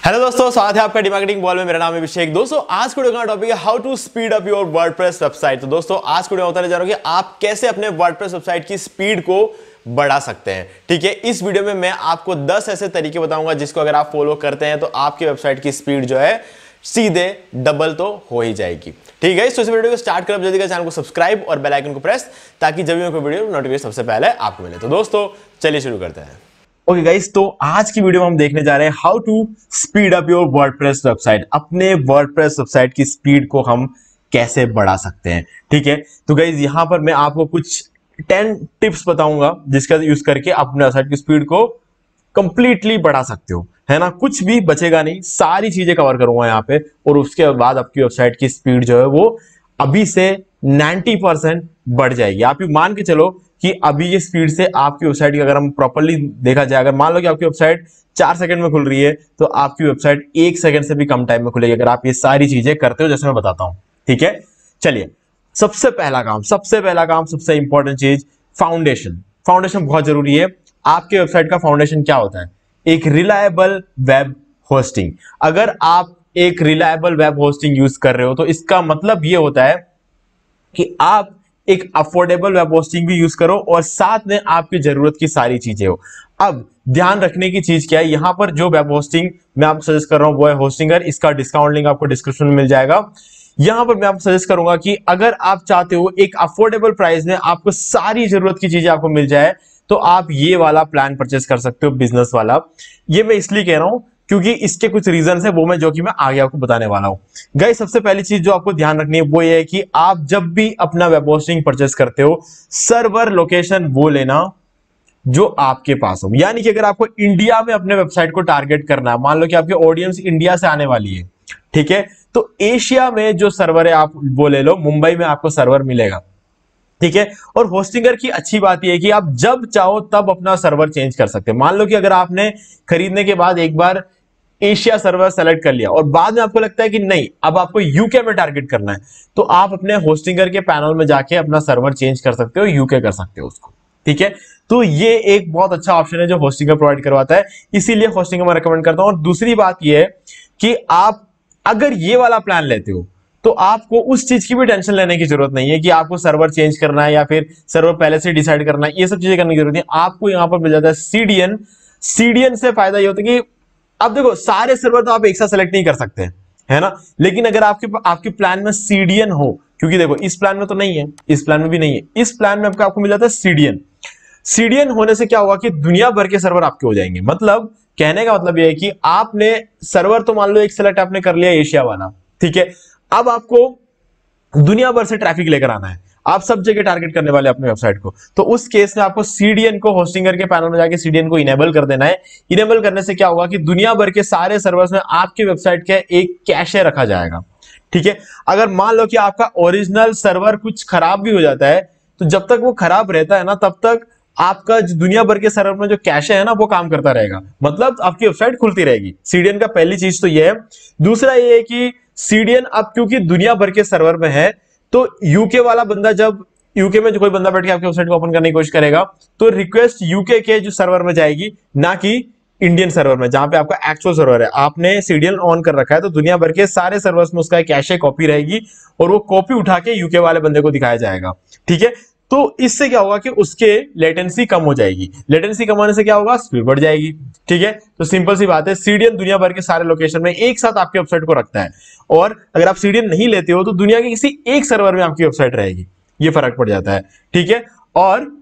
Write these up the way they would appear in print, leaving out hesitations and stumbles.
Hello दोस्तों, स्वागत है आपका डिमार्केटिंग बॉल में। मेरा नाम है अभिषेक। दोस्तों आज के वीडियो का टॉपिक है how to speed up your WordPress website. तो दोस्तों आज के वीडियो में बताने जा रहा हूं कि आप कैसे अपने वर्डप्रेस वेबसाइट की स्पीड को बढ़ा सकते हैं। ठीक है, इस वीडियो में मैं आपको 10 ऐसे तरीके बताऊंगा जिसको अगर आप फॉलो करते हैं तो आपकी वेबसाइट की स्पीड जो है सीधे डबल तो हो ही जाएगी। ठीक है, तो इस वीडियो को स्टार्ट कर जल्दी कर चैनल को सब्सक्राइब और बेल आइकन को प्रेस, ताकि जब भी मैं कोई वीडियो नोटिफिकेशन सबसे पहले आपको मिले। तो दोस्तों चलिए शुरू करते हैं। ओके गाइस, तो आज की वीडियो में हम देखने जा रहे हैं how to speed up your WordPress website. अपने वर्डप्रेस वेबसाइट की स्पीड को हम कैसे बढ़ा सकते हैं। ठीक है, तो गाइस यहां पर मैं आपको कुछ 10 टिप्स बताऊंगा जिसका यूज करके अपने वेबसाइट की स्पीड को कंप्लीटली बढ़ा सकते हो, है ना। कुछ भी बचेगा नहीं, सारी चीजें कवर करूंगा यहाँ पे, और उसके बाद आपकी वेबसाइट की स्पीड जो है वो अभी से 90% बढ़ जाएगी। आप ये मान के चलो कि अभी ये स्पीड से आपकी वेबसाइट की अगर हम प्रॉपर्ली देखा जाए, अगर मान लो कि आपकी वेबसाइट 4 सेकंड में खुल रही है तो आपकी वेबसाइट 1 सेकंड से भी कम टाइम में खुलेगी, अगर आप ये सारी चीजें करते हो जैसे मैं बताता हूं। ठीक है, चलिए सबसे पहला काम, सबसे इंपॉर्टेंट चीज फाउंडेशन। फाउंडेशन बहुत जरूरी है। आपके वेबसाइट का फाउंडेशन क्या होता है? एक रिलायबल वेब होस्टिंग। अगर आप एक रिलायबल वेब होस्टिंग यूज कर रहे हो तो इसका मतलब ये होता है कि आप एक अफोर्डेबल वेब होस्टिंग भी यूज करो और साथ में आपकी जरूरत की सारी चीजें हो। अब ध्यान रखने की चीज क्या है, यहां पर जो वेब होस्टिंग मैं आपको सजेस्ट कर रहा हूं वो है होस्टिंगर। इसका डिस्काउंट लिंक आपको डिस्क्रिप्शन में मिल जाएगा। यहां पर मैं आपको सजेस्ट करूंगा कि अगर आप चाहते हो एक अफोर्डेबल प्राइस में आपको सारी जरूरत की चीजें आपको मिल जाए तो आप ये वाला प्लान परचेस कर सकते हो, बिजनेस वाला। ये मैं इसलिए कह रहा हूं क्योंकि इसके कुछ रीजन है, वो मैं आगे आपको बताने वाला हूं। गाइस सबसे पहली चीज जो आपको ध्यान रखनी है वो ये है कि आप जब भी अपना वेब होस्टिंग परचेस करते हो, सर्वर लोकेशन वो लेना जो आपके पास हो। यानी कि अगर आपको इंडिया में अपने वेबसाइट को टारगेट करना है, मान लो कि आपकी ऑडियंस इंडिया से आने वाली है, ठीक है, तो एशिया में जो सर्वर है आप वो ले लो। मुंबई में आपको सर्वर मिलेगा। ठीक है, और होस्टिंगर की अच्छी बात यह है कि आप जब चाहो तब अपना सर्वर चेंज कर सकते हैं। मान लो कि अगर आपने खरीदने के बाद एक बार एशिया सर्वर सेलेक्ट कर लिया और बाद में आपको लगता है कि नहीं अब आपको यूके में टारगेट करना है, तो आप अपने होस्टिंगर के पैनल में जाके अपना सर्वर चेंज कर सकते हो, यूके कर सकते हो उसको। ठीक है, तो ये एक बहुत अच्छा ऑप्शन है जो होस्टिंगर प्रोवाइड करवाता है, इसीलिए होस्टिंगर मैं रिकमेंड करता हूं। और दूसरी बात यह है कि आप अगर ये वाला प्लान लेते हो तो आपको उस चीज की भी टेंशन लेने की जरूरत नहीं है कि आपको सर्वर चेंज करना है या फिर सर्वर पहले से डिसाइड करना है, ये सब चीजें करने की जरूरत नहीं। आपको यहां पर मिल जाता है सीडीएन। सीडीएन से फायदा ये होता है कि अब देखो सारे सर्वर तो आप एक साथ सेलेक्ट नहीं कर सकते, है ना, लेकिन अगर आपके प्लान में सीडीएन हो, क्योंकि देखो इस प्लान में तो नहीं है, इस प्लान में भी नहीं है, इस प्लान में आपको मिल जाता है सीडीएन। सीडीएन होने से क्या होगा कि दुनिया भर के सर्वर आपके हो जाएंगे। मतलब कहने का मतलब यह है कि आपने सर्वर तो मान लो एक सेलेक्ट आपने कर लिया एशिया वाला, ठीक है, अब आपको दुनिया भर से ट्रैफिक लेकर आना है, आप सब जगह टारगेट करने वाले अपने वेबसाइट को, तो उस केस में आपको सीडीएन को होस्टिंगर के पैनल में जाके सीडीएन को इनेबल कर देना है। इनेबल करने से क्या होगा कि दुनिया भर के सारे सर्वर्स में आपके वेबसाइट का एक कैशे रखा जाएगा। ठीक है, अगर मान लो कि आपका ओरिजिनल सर्वर कुछ खराब भी हो जाता है तो जब तक वो खराब रहता है ना तब तक आपका दुनिया भर के सर्वर में जो कैशे है ना वो काम करता रहेगा, मतलब आपकी वेबसाइट खुलती रहेगी। सीडीएन का पहली चीज तो ये है। दूसरा ये है कि सीडीएन अब क्योंकि दुनिया भर के सर्वर में है तो यूके वाला बंदा, जब यूके में जो कोई बंदा बैठ के आपकी वेबसाइट को ओपन करने की कोशिश करेगा तो रिक्वेस्ट यूके के जो सर्वर में जाएगी, ना कि इंडियन सर्वर में जहां पे आपका एक्चुअल सर्वर है। आपने सीडीएन ऑन कर रखा है तो दुनिया भर के सारे सर्वर्स में उसका कैशे कॉपी रहेगी और वो कॉपी उठा के यूके वाले बंदे को दिखाया जाएगा। ठीक है, तो इससे क्या होगा कि उसके लेटेंसी कम हो जाएगी। लेटेंसी कम होने से क्या होगा, स्पीड बढ़ जाएगी। ठीक है, तो सिंपल सी बात है, सीडीएन दुनिया भर के सारे लोकेशन में एक साथ आपकी वेबसाइट को रखता है, और अगर आप सीडीएन नहीं लेते हो तो दुनिया के किसी एक सर्वर में आपकी वेबसाइट रहेगी, ये फर्क पड़ जाता है। ठीक है, और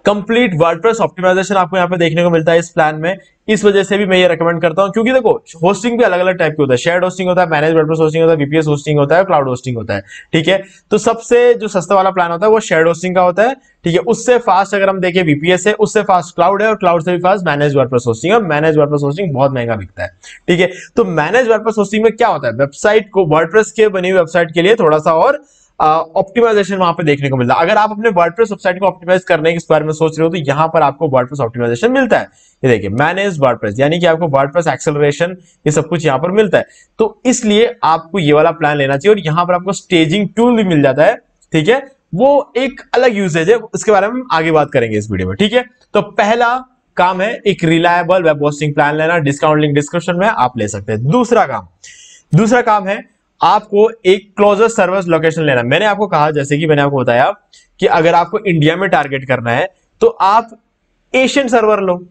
कंप्लीट वर्डप्रेस ऑप्टिमाइजेशन आपको यहां पे देखने को मिलता है इस प्लान में। इस वजह से भी मैं ये रेकमेंड करता हूं, क्योंकि देखो होस्टिंग भी अलग अलग टाइप के होता है। शेयर्ड होस्टिंग होता है, मैनेज वर्डप्रेस होस्टिंग होता है, वीपीएस होस्टिंग होता है, क्लाउड होस्टिंग होता है। ठीक है, तो सबसे जो सस्ता वाला प्लान होता है वो शेयर्ड होस्टिंग का होता है। ठीक है, उससे फास्ट अगर हम देखें वीपीएस है, उससे फास्ट क्लाउड है, और क्लाउड से भी फास्ट मैनेज वर्डप्रेस होस्टिंग है। मैनेज वर्डप्रेस होस्टिंग बहुत महंगा बिकता है। ठीक है, तो मैनेज वर्डप्रेस होस्टिंग में क्या होता है, वेबसाइट को वर्डप्रेस के बनी हुई वेबसाइट के लिए थोड़ा सा और ऑप्टिमाइजेशन वहां पे देखने को मिलता है। अगर आप अपने वर्डप्रेस वेबसाइट को ऑप्टिमाइज करने के बारे में सोच रहे हो तो यहां पर आपको वर्डप्रेस ऑप्टिमाइजेशन मिलता है। ये देखिए मैनेज वर्डप्रेस, यानी कि आपको वर्डप्रेस एक्सेलरेशन ये सब कुछ यहां पर मिलता है। तो इसलिए आपको ये वाला प्लान लेना चाहिए, और यहां पर आपको स्टेजिंग टूल भी मिल जाता है। ठीक है, वो एक अलग यूसेज है, उसके बारे में हम आगे बात करेंगे इस वीडियो में। ठीक है, तो पहला काम है एक रिलायबल वेब होस्टिंग प्लान लेना, डिस्काउंट लिंक डिस्क्रिप्शन में आप ले सकते हैं। दूसरा काम है आपको एक क्लोजेस्ट सर्विस लोकेशन लेना। मैंने आपको कहा, जैसे कि मैंने आपको बताया कि अगर आपको इंडिया में टारगेट करना है तो आप एशियन सर्वर लो,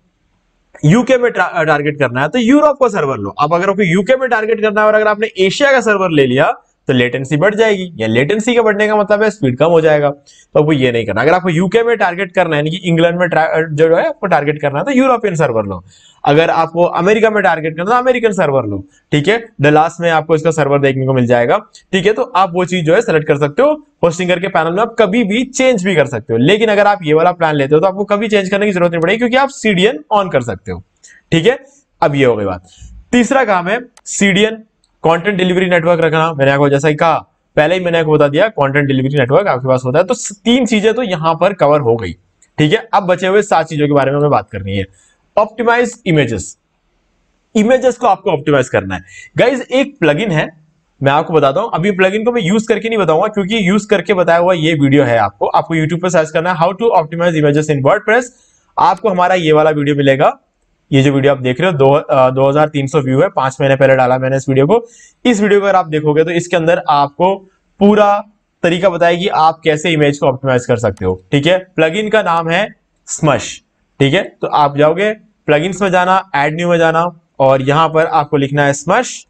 यूके में टारगेट करना है तो यूरोप का सर्वर लो। अब अगर आपको यूके में टारगेट करना है और अगर आपने एशिया का सर्वर ले लिया तो लेटेंसी बढ़ जाएगी, या लेटेंसी का बढ़ने का मतलब है स्पीड कम हो जाएगा, तो आपको ये नहीं करना। अगर आपको यूके में टारगेट करना है, यानी कि इंग्लैंड में जो है आपको टारगेट करना है तो यूरोपियन सर्वर लो। अगर आपको अमेरिका में टारगेट करना है तो अमेरिकन सर्वर लो, ठीक है। डलास में आपको इसका सर्वर देखने को मिल जाएगा, ठीक है। तो आप वो चीज जो है सेलेक्ट कर सकते हो, होस्टिंग करके पैनल में आप कभी भी चेंज भी कर सकते हो। लेकिन अगर आप ये वाला प्लान लेते हो तो आपको कभी चेंज करने की जरूरत नहीं पड़ेगी, क्योंकि आप सीडीएन ऑन कर सकते हो, ठीक है। अब ये हो गई बात। तीसरा काम है सीडीएन, कंटेंट डिलीवरी नेटवर्क रखना। मैंने आपको जैसा ही कहा, पहले ही मैंने आपको बता दिया, कंटेंट डिलीवरी नेटवर्क आपके पास होता है। तो 3 चीजें तो यहां पर कवर हो गई, ठीक है। अब बचे हुए 7 चीजों के बारे में हमें बात करनी है। ऑप्टिमाइज इमेजेस को आपको ऑप्टिमाइज करना है। गाइज एक प्लगइन है, मैं आपको बताता हूं। अभी प्लगइन को मैं यूज करके नहीं बताऊंगा, क्योंकि यूज करके बताया हुआ ये वीडियो है। आपको यूट्यूब पर सर्च करना है how to optimize images in WordPress. आपको हमारा ये वाला वीडियो मिलेगा। ये जो वीडियो आप देख रहे हो 2300 व्यू है, 5 महीने पहले डाला मैंने इस वीडियो को। इस वीडियो को अगर आप देखोगे तो इसके अंदर आपको पूरा तरीका बताया कि आप कैसे इमेज को ऑप्टिमाइज कर सकते हो, ठीक है। प्लगइन का नाम है स्मश, ठीक है। तो आप जाओगे प्लगइन्स में जाना, ऐड न्यू में जाना, और यहां पर आपको लिखना है स्मश,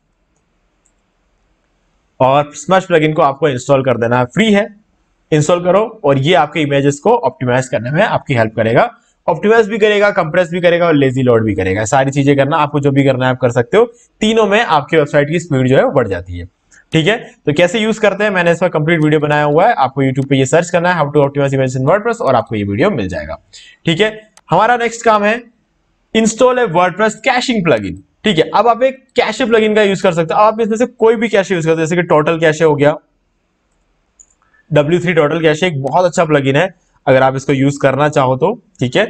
और स्मश प्लगइन को आपको इंस्टॉल कर देना है। फ्री है, इंस्टॉल करो, और ये आपके इमेजेस को ऑप्टिमाइज करने में आपकी हेल्प करेगा। ऑप्टिमाइज भी करेगा, कंप्रेस भी करेगा, और लेजी लोड भी करेगा। सारी चीजें करना, आपको जो भी करना है आप कर सकते हो। तीनों में आपकी वेबसाइट की स्पीड जो है वो बढ़ जाती है, ठीक है। तो कैसे यूज करते हैं, मैंने इसका कंप्लीट वीडियो बनाया हुआ है। आपको यूट्यूब पे ये सर्च करना है how to optimize images in WordPress, और आपको ये वीडियो मिल जाएगा, ठीक है। हमारा नेक्स्ट काम है इंस्टॉल ए वर्डप्रेस कैशिंग प्लगइन, ठीक है। अब आप एक कैशे प्लगइन का यूज कर सकते हो। आप इसमें से कोई भी कैशे यूज करते हो, जैसे कि टोटल कैशे हो गया, W3 टोटल कैशे एक बहुत अच्छा प्लगइन है, अगर आप इसको यूज करना चाहो तो, ठीक है।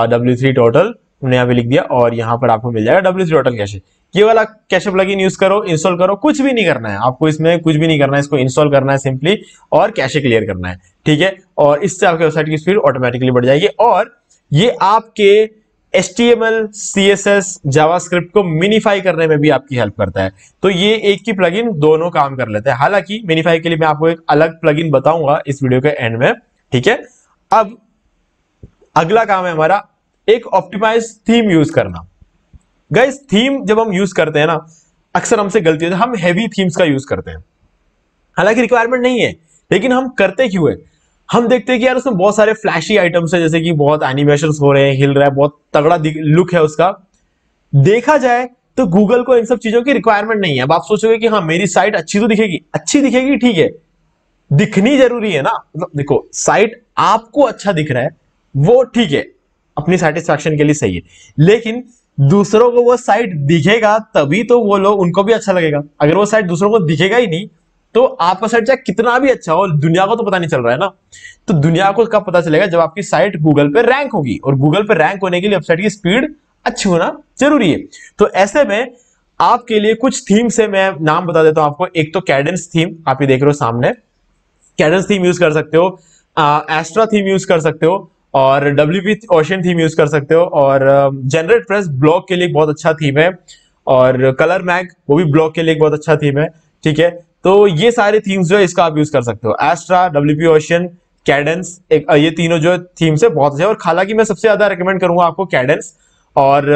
W3 टोटल हमने यहाँ पे लिख दिया, और यहाँ पर आपको मिल जाएगा W3 टोटल कैशे। ये वाला कैशे प्लगइन यूज करो, इंस्टॉल करो, कुछ भी नहीं करना है आपको, इसमें कुछ भी नहीं करना है। इसको इंस्टॉल करना है सिंपली, और कैशे क्लियर करना है, ठीक है। और इससे आपकी वेबसाइट की स्पीड ऑटोमेटिकली बढ़ जाएगी, और ये आपके HTML, CSS, जावास्क्रिप्ट को मिनिफाई करने में भी आपकी हेल्प करता है। तो ये एक ही प्लगइन दोनों काम कर लेते हैं। हालांकि मिनिफाई के लिए मैं आपको एक अलग प्लगइन बताऊंगा इस वीडियो के एंड में, ठीक है। अब अगला काम है हमारा एक ऑप्टिमाइज थीम यूज करना। गाइस थीम जब हम यूज करते हैं ना, अक्सर हमसे गलती होती है, हम हैवी थीम्स का यूज करते हैं। हालांकि रिक्वायरमेंट नहीं है, लेकिन हम करते क्यों है? हम देखते हैं कि यार उसमें बहुत सारे फ्लैशी आइटम्स है, जैसे कि बहुत एनिमेशंस हो रहे हैं, हिल रहा है, बहुत तगड़ा लुक है उसका। देखा जाए तो गूगल को इन सब चीजों की रिक्वायरमेंट नहीं है। अब आप सोचोगे कि हाँ मेरी साइट अच्छी तो दिखेगी, अच्छी दिखेगी, ठीक है, दिखनी जरूरी है ना। मतलब देखो, साइट आपको अच्छा दिख रहा है वो ठीक है, अपनी सेटिस्फैक्शन के लिए सही है, लेकिन दूसरों को वो साइट दिखेगा तभी तो वो लोग, उनको भी अच्छा लगेगा। अगर वो साइट दूसरों को दिखेगा ही नहीं तो आपका साइट चाहे कितना भी अच्छा हो, दुनिया को तो पता नहीं चल रहा है ना। तो दुनिया को कब पता चलेगा? जब आपकी साइट गूगल पे रैंक होगी, और गूगल पे रैंक होने के लिए वेबसाइट की स्पीड अच्छी होना जरूरी है। तो ऐसे में आपके लिए कुछ थीम से मैं नाम बता देता हूं आपको। एक तो कैडेंस थीम, आप ये देख रहे हो सामने, कैडेंस थीम यूज कर सकते हो, एस्ट्रा थीम यूज कर सकते हो, और WP ओशन थीम यूज कर सकते हो, और जनरेट प्रेस ब्लॉग के लिए बहुत अच्छा थीम है, और कलर मैग वो भी ब्लॉग के लिए बहुत अच्छा थीम है, ठीक है। तो ये सारे थीम्स जो है इसका आप यूज कर सकते हो, एस्ट्रा, WP ओशन, कैडेंस, ये तीनों जो थीम्स है बहुत अच्छे। और हालांकि मैं सबसे ज्यादा रिकमेंड करूंगा आपको कैडेंस और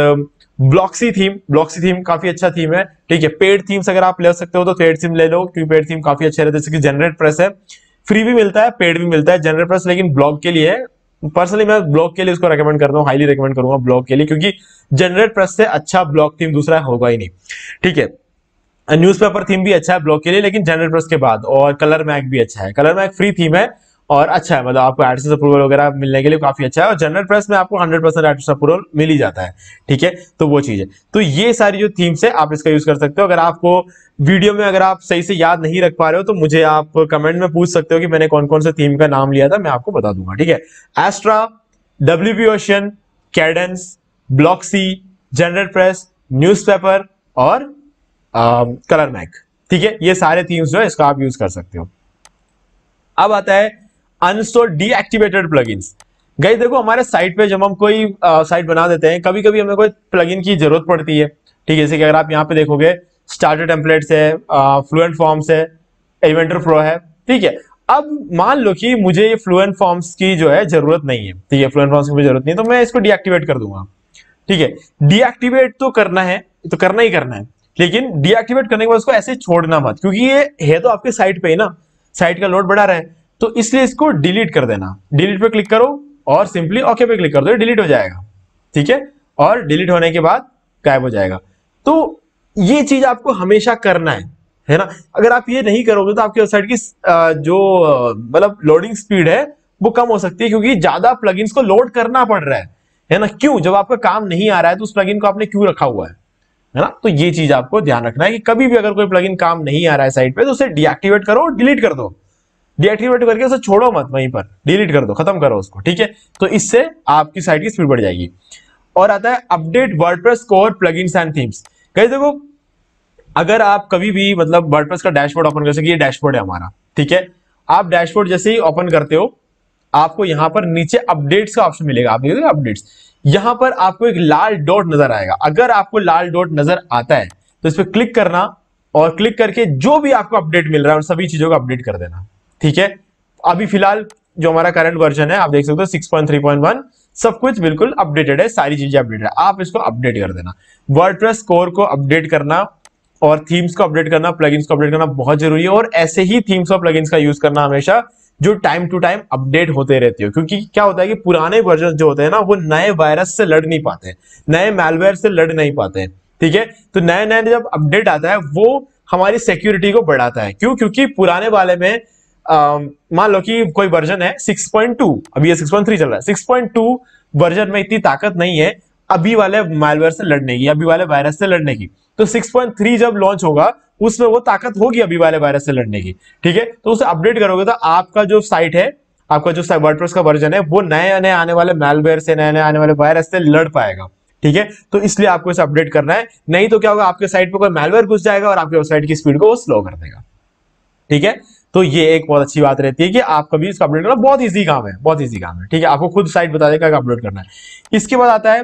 ब्लॉक्सी थीम काफी अच्छा थीम है, ठीक है। पेड थीम्स अगर आप ले सकते हो तो पेड थीम ले लो, क्योंकि पेड थीम काफी अच्छे रहते हैं। जैसे कि जनरेट प्रेस है, फ्री भी मिलता है, पेड भी मिलता है। जनरेट प्रेस लेकिन ब्लॉग के लिए है, पर्सनली मैं ब्लॉग के लिए उसको रेकमेंड करता हूँ, हाईली रेकमेंड करूंगा ब्लॉग के लिए, क्योंकि जनरेट प्रेस से अच्छा ब्लॉग थीम दूसरा होगा ही नहीं, ठीक है। न्यूज़पेपर थीम भी अच्छा है ब्लॉग के लिए, लेकिन जनरेट प्रेस के बाद। और कलर मैग भी अच्छा है, कलर मैग फ्री थीम है और अच्छा है, मतलब आपको एडसेंस अप्रूवल वगैरह मिलने के लिए काफी अच्छा है। और जनरेट प्रेस में आपको 100% एडसेंस अप्रूवल मिल ही जाता है, ठीक है। तो वो चीज है। तो ये सारी जो थीम्स है आप इसका यूज कर सकते हो। अगर आपको वीडियो में अगर आप सही से याद नहीं रख पा रहे हो तो मुझे आप कमेंट में पूछ सकते हो कि मैंने कौन कौन से थीम का नाम लिया था, मैं आपको बता दूंगा, ठीक है। Astra, WP Ocean, Kadence, Blocksy, GeneratePress, Newspaper और कलर मैग, ठीक है। ये सारे थीम्स जो है इसका आप यूज कर सकते हो। अब आता है अनइंस्टॉल डीएक्टिवेटेड प्लगइन्स। गाइस देखो हमारे साइट पे जब हम कोई साइट बना देते हैं, कभी कभी हमें कोई प्लगइन की जरूरत पड़ती है। ठीक है, जैसे कि अगर आप यहाँ पे देखोगे स्टार्टर टेम्पलेट्स है, फ्लुएंट फॉर्म्स है, इन्वेंटर प्रो है। ठीक है, अब मान लो कि मुझे ये फ्लुएंट फॉर्म्स की जो है जरूरत नहीं है। ठीक है, फ्लुएंट फॉर्म्स की मुझे जरूरत नहीं है, तो मैं इसको डीएक्टिवेट कर दूंगा। ठीक है, डीएक्टिवेट तो करना है, तो करना ही करना है, लेकिन डीएक्टिवेट करने के बाद उसको ऐसे छोड़ना मत, क्योंकि ये है तो आपके साइट पे ही ना, साइट का लोड बढ़ा रहा है, तो इसलिए इसको डिलीट कर देना। डिलीट पे क्लिक करो और सिंपली ओके पे क्लिक कर दो, डिलीट हो जाएगा। ठीक है, और डिलीट होने के बाद गायब हो जाएगा। तो ये चीज आपको हमेशा करना है ना। अगर आप ये नहीं करोगे तो आपकी वेबसाइट की जो मतलब लोडिंग स्पीड है वो कम हो सकती है, क्योंकि ज्यादा प्लगइन्स को लोड करना पड़ रहा है ना। क्यों? जब आपका काम नहीं आ रहा है तो उस प्लगइन को आपने क्यों रखा हुआ है ना। तो ये चीज आपको ध्यान रखना है कि कभी भी अगर कोई प्लगइन काम नहीं आ रहा है साइट पे, तो उसे डीएक्टिवेट करो, डिलीट कर दो। डीएक्टिवेट करके उसे छोड़ो मत, वहीं पर डिलीट कर दो, खत्म करो उसको। ठीक है, तो इससे आपकी साइट की स्पीड बढ़ जाएगी। और आता है update WordPress core plugins and themes. Guys देखो, अगर आप कभी भी मतलब वर्डप्रेस का डैशबोर्ड ओपन कर सके, ये डैशबोर्ड है हमारा। ठीक है, आप डैशबोर्ड जैसे ही ओपन करते हो, आपको यहां पर नीचे अपडेट्स का ऑप्शन मिलेगा। आप देखिए अपडेट्स, यहां पर आपको एक लाल डॉट नजर आएगा। अगर आपको लाल डॉट नजर आता है तो इस पर क्लिक करना, और क्लिक करके जो भी आपको अपडेट मिल रहा है उन सभी चीजों को अपडेट कर देना। ठीक है, अभी फिलहाल जो हमारा करंट वर्जन है आप देख सकते हो 6.3.1, सब कुछ बिल्कुल अपडेटेड है, सारी चीजें अपडेटेड है। आप इसको अपडेट कर देना। वर्डप्रेस कोर को अपडेट करना और थीम्स को अपडेट करना, प्लगइन्स को अपडेट करना बहुत जरूरी है। और ऐसे ही थीम्स और प्लगइन्स का यूज करना हमेशा, जो टाइम टू टाइम अपडेट होते रहते हो। क्योंकि क्या होता है कि पुराने वर्जन जो होते हैं ना, वो नए वायरस से लड़ नहीं पाते, नए मैलवेयर से लड़ नहीं पाते। ठीक है, तो नए नए जब अपडेट आता है वो हमारी सिक्योरिटी को बढ़ाता है। क्यों? क्योंकि पुराने वाले में मान लो कि कोई वर्जन है 6.2, अभी ये 6.3 चल रहा है, 6.2 वर्जन में इतनी ताकत नहीं है अभी वाले मैलवेयर से लड़ने की, अभी वाले वायरस से लड़ने की। तो 6.3 जब लॉन्च होगा उसमें वो ताकत होगी अभी वाले वायरस से लड़ने की। ठीक है, तो उसे अपडेट करोगे तो आपका जो साइट है, आपका जो वर्डप्रेस का वर्जन है, वो नए नए आने वाले मैलवेयर से, नए नए आने वाले वायरस से लड़ पाएगा। ठीक है, तो इसलिए आपको इसे अपडेट करना है। नहीं तो क्या होगा, आपके साइट पर कोई मैलवेयर घुस जाएगा और आपके वेबसाइट की स्पीड को वो स्लो कर देगा। ठीक है, तो ये एक बहुत अच्छी बात रहती है कि आप कभी इसका अपलोड करना, बहुत इजी काम है, बहुत इजी काम है। ठीक है, आपको खुद साइट बता देगा अपलोड करना है। इसके बाद आता है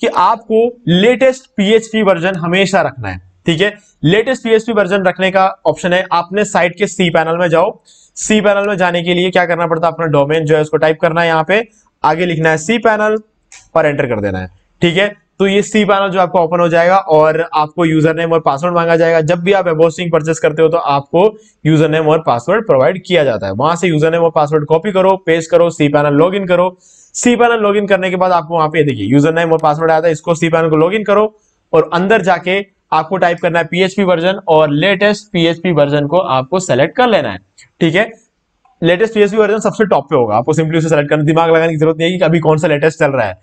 कि आपको लेटेस्ट पीएचपी वर्जन हमेशा रखना है। ठीक है, लेटेस्ट पीएचपी वर्जन रखने का ऑप्शन है, आपने साइट के सी पैनल में जाओ। सी पैनल में जाने के लिए क्या करना पड़ता है, अपना डोमेन जो है उसको टाइप करना है, यहाँ पे आगे लिखना है सी पैनल और एंटर कर देना है। ठीक है, तो ये सी पैनल जो आपको ओपन हो जाएगा और आपको यूजर नेम और पासवर्ड मांगा जाएगा। जब भी आप वेब होस्टिंग परचेस करते हो तो आपको यूजर नेम और पासवर्ड प्रोवाइड किया जाता है। वहां से यूजर नेम और पासवर्ड कॉपी करो, पेस्ट करो, सी पैनल लॉग इन करो। सी पैनल लॉग इन करने के बाद आपको वहां पे देखिए यूजर नेम और पासवर्ड आता है, इसको सी पैनल को लॉग इन करो और अंदर जाके आपको टाइप करना है पीएचपी वर्जन, और लेटेस्ट पीएचपी वर्जन को आपको सेलेक्ट कर लेना है। ठीक है, लेटेस्ट पीएचपी वर्जन सबसे टॉप पे होगा, आपको सिंपली उसे सेलेक्ट करना, दिमाग लगाने की जरूरत नहीं है कि अभी कौन सा लेटेस्ट चल रहा है,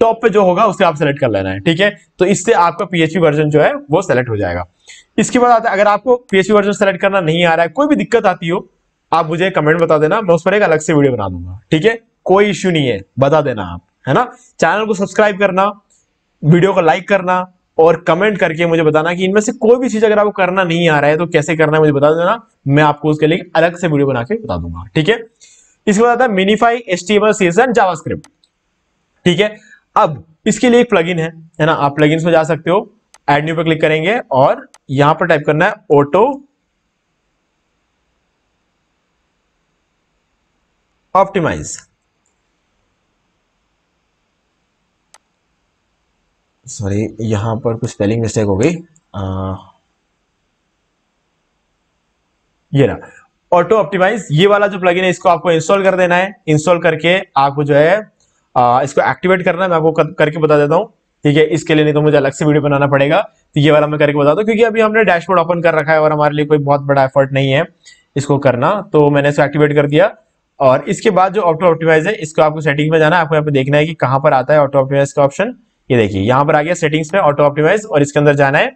टॉप पे जो होगा उसे आप सेलेक्ट कर लेना है। ठीक है, तो इससे आपका पीएचपी वर्जन जो है वो सेलेक्ट हो जाएगा। इसके बाद आता है, अगर आपको पीएचपी वर्जन सेलेक्ट करना नहीं आ रहा है, कोई भी दिक्कत आती हो, आप मुझे कमेंट बता देना, मैं उस पर एक अलग से वीडियो बना दूंगा। ठीक है, कोई इश्यू नहीं है, बता देना आप, है ना। चैनल को सब्सक्राइब करना, वीडियो को लाइक करना और कमेंट करके मुझे बताना कि इनमें से कोई भी चीज अगर आपको करना नहीं आ रहा है तो कैसे करना है मुझे बता देना, मैं आपको उसके लिए अलग से वीडियो बना के बता दूंगा। ठीक है, इसके बाद आता है मिनिफाई HTML CSS एंड जावास्क्रिप्ट। ठीक है, अब इसके लिए एक प्लगइन है ना, आप प्लगइन्स में जा सकते हो, ऐड न्यू पे क्लिक करेंगे और यहां पर टाइप करना है ऑटो ऑप्टिमाइज। सॉरी, यहां पर कुछ स्पेलिंग मिस्टेक हो गई। ये रहा ऑटो ऑप्टिमाइज, ये वाला जो प्लगइन है इसको आपको इंस्टॉल कर देना है। इंस्टॉल करके आपको जो है इसको एक्टिवेट करना है, मैं आपको करके बता देता हूँ। ठीक है, इसके लिए नहीं तो मुझे अलग से वीडियो बनाना पड़ेगा, तो ये वाला मैं करके बताता हूँ, क्योंकि अभी हमने डैशबोर्ड ओपन कर रखा है और हमारे लिए कोई बहुत बड़ा एफर्ट नहीं है इसको करना, तो मैंने इसको एक्टिवेट कर दिया। और इसके बाद जो ऑटो ऑप्टिमाइज है, इसको आपको सेटिंग में जाना है, आपको यहाँ पे देखना है कि कहाँ पर आता है ऑटो ऑप्टिमाइज का ऑप्शन। ये देखिए यहाँ पर आ गया सेटिंग्स में ऑटो ऑप्टिमाइज, और इसके अंदर जाना है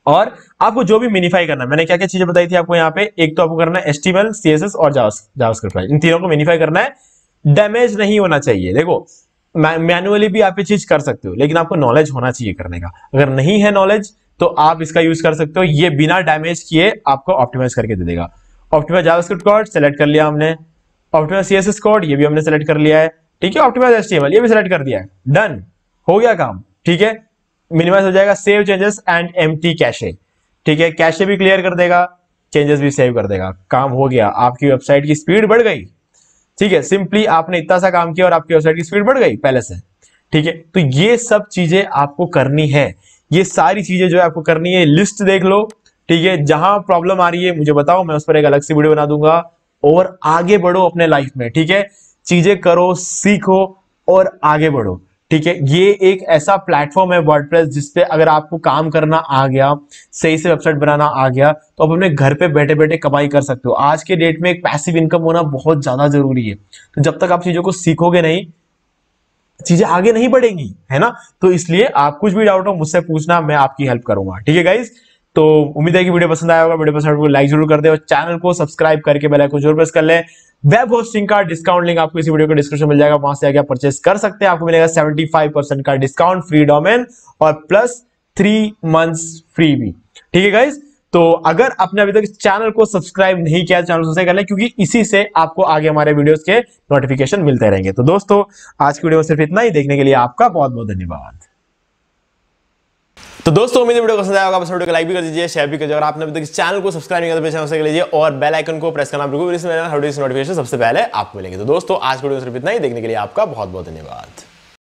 और आपको जो भी मिनिफाई करना है, मैंने क्या क्या चीजें बताई थी आपको यहाँ पे, एक तो आपको करना है HTML CSS और जावास्क्रिप्ट, इन तीनों को मिनिफाई करना है। डैमेज नहीं होना चाहिए। देखो मैनुअली भी आप ये चीज कर सकते हो, लेकिन आपको नॉलेज होना चाहिए करने का। अगर नहीं है नॉलेज तो आप इसका यूज कर सकते हो, ये बिना डैमेज किए आपको ऑप्टिमाइज करके दे देगा। ऑप्टिमाइज जावास्क्रिप्ट कोड सेलेक्ट कर लिया हमने, ऑप्टिमाइज CSS कोड ये भी हमने सेलेक्ट कर लिया है, ठीक है, ऑप्टिमाइज HTML ये भी सिलेक्ट कर दिया है, डन, हो गया काम। ठीक है, मिनिमाइज हो जाएगा, save changes and empty cache. ठीक है, कैशे भी क्लियर कर देगा, चेंजेस भी सेव कर देगा, काम हो गया, आपकी वेबसाइट की स्पीड बढ़ गई। ठीक है, सिंपली आपने इतना सा काम किया और आपकी वेबसाइट की स्पीड बढ़ गई पहले से। ठीक है, तो ये सब चीजें आपको करनी है, ये सारी चीजें जो है आपको करनी है, लिस्ट देख लो। ठीक है, जहां प्रॉब्लम आ रही है मुझे बताओ, मैं उस पर एक अलग से वीडियो बना दूंगा, और आगे बढ़ो अपने लाइफ में। ठीक है, चीजें करो, सीखो और आगे बढ़ो। ठीक है, ये एक ऐसा प्लेटफॉर्म है वर्डप्रेस जिसपे अगर आपको काम करना आ गया, सही से वेबसाइट बनाना आ गया, तो आप अपने घर पे बैठे बैठे कमाई कर सकते हो। आज के डेट में एक पैसिव इनकम होना बहुत ज्यादा जरूरी है, तो जब तक आप चीजों को सीखोगे नहीं, चीजें आगे नहीं बढ़ेंगी, है ना। तो इसलिए आप कुछ भी डाउट हो मुझसे पूछना, मैं आपकी हेल्प करूंगा। ठीक है गाइज, तो उम्मीद है कि वीडियो पसंद आया होगा, वीडियो पसंद को लाइक जरूर कर दे और चैनल को सब्सक्राइब करके बेल आइकन जरूर प्रेस कर ले। वेब होस्टिंग का डिस्काउंट लिंक आपको इस वीडियो के डिस्क्रिप्शन मिल जाएगा, वहां से आगे आप परचेस कर सकते हैं, आपको मिलेगा 75% का डिस्काउंट, फ्री डोमेन और प्लस 3 मंथ्स फ्री भी। ठीक है गाइज, तो अगर आपने अभी तक इस चैनल को सब्सक्राइब नहीं किया, चैनल सब्सक्राइब कर लें, क्योंकि इसी से आपको आगे हमारे वीडियोस के नोटिफिकेशन मिलते रहेंगे। तो दोस्तों, आज की वीडियो में सिर्फ इतना ही, देखने के लिए आपका बहुत बहुत धन्यवाद। तो दोस्तों, उम्मीद है वीडियो पसंद आया होगा, बस वीडियो को लाइक भी कर दीजिए, शेयर भी कीजिए, अगर आपने अभी तक इस चैनल को सब्सक्राइब नहीं किया तो चैनल से लीजिए और बेल आइकन को प्रेस करना बिल्कुल नोटिफिकेशन सबसे पहले आपको मिलेंगे। तो दोस्तों, आज की वीडियो में सिर्फ इतना ही, देखने के लिए आपका बहुत बहुत धन्यवाद।